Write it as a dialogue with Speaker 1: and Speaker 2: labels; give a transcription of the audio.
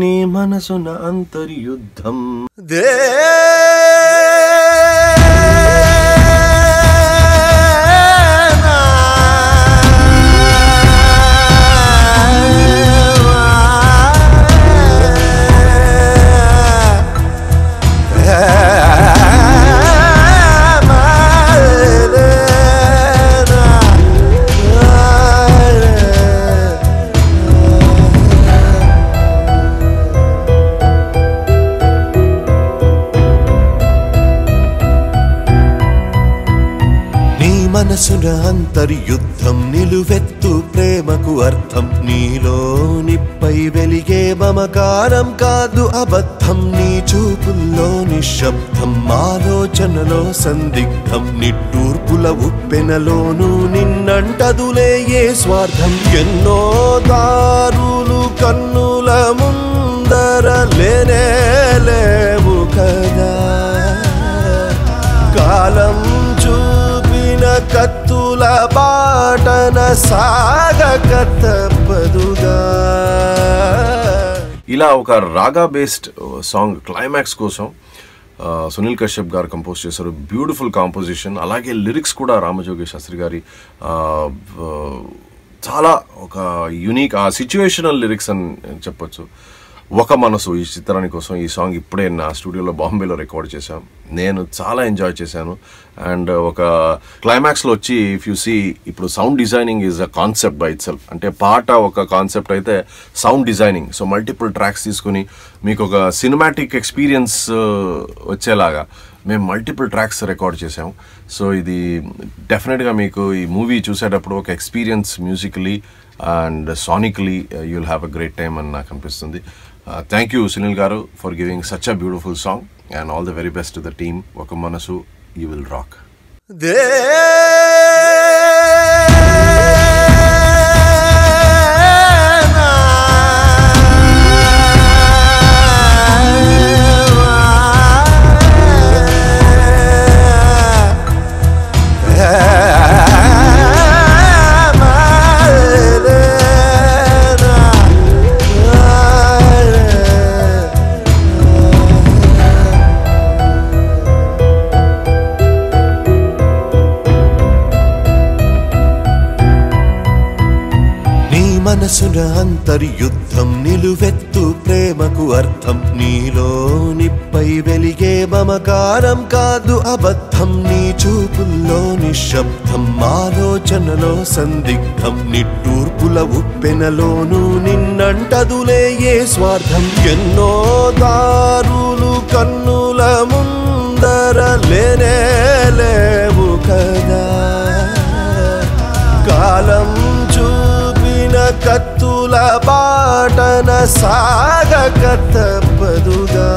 Speaker 1: నీ మనసున అంతర్యుద్ధం
Speaker 2: మనసున అంతర్యుద్ధం నిలువెత్తు ప్రేమకు అర్థం నీలో నిప్పై వెలిగే మమకారం కాదు అబద్ధం నీ చూపుల్లో నిశ్శబ్దం ఆలోచనలో సందిగ్ధం నిట్టూర్పుల ఉప్పెనలోను నిన్నంటదులే ఏ స్వార్థం ఎన్నో దారులు కన్నుల ముందర లేనే లేవు కదా కాలం కత్తుల బాటన సాగక తప్పదుగా.
Speaker 1: ఇలా ఒక రాగా బేస్డ్ సాంగ్ క్లైమాక్స్ కోసం సునీల్ కశ్యప్ గారు కంపోజ్ చేశారు. Beautiful composition. అలాగే లిరిక్స్ కూడా రామజోగి శాస్త్రి గారి చాలా ఒక యూనిక్ ఆ సిచ్యువేషనల్ లిరిక్స్ అని చెప్పొచ్చు. ఒక మనసు ఈ చిత్రాని కోసం ఈ సాంగ్ ఇప్పుడే నా స్టూడియోలో బాంబేలో రికార్డ్ చేశాను. నేను చాలా ఎంజాయ్ చేశాను. అండ్ ఒక క్లైమాక్స్లో వచ్చి ఇఫ్ యూ సీ ఇప్పుడు sound designing is a concept by itself. అంటే పాట ఒక కాన్సెప్ట్ అయితే sound designing so multiple tracks తీసుకుని మీకు ఒక సినిమాటిక్ ఎక్స్పీరియన్స్ వచ్చేలాగా మేము మల్టిపుల్ ట్రాక్స్ రికార్డ్ చేసాము. సో ఇది డెఫినెట్గా మీకు ఈ మూవీ చూసేటప్పుడు ఒక experience musically and sonically you will have a great time అని నాకు అనిపిస్తుంది. థ్యాంక్ యూ సునీల్ గారు for giving such a beautiful song and all the very best to the team. ఒక మనసు యూ విల్ రాక్.
Speaker 2: మనసున అంతర్యుద్ధం నిలువెత్తు ప్రేమకు అర్థం నీలో నిప్పై వెలిగే మమకారం కాదు అబద్ధం నీ చూపుల్లో నిశ్శబ్దం ఆలోచనలో సందిగ్ధం నిట్టూర్పుల ఉప్పెనలోను నిన్నంటదులే ఏ స్వార్థం ఎన్నో దారులు కన్నుల ముందర లేనే లేవు కదా కాలం కత్తుల బాటన సాగక తప్పదుగా.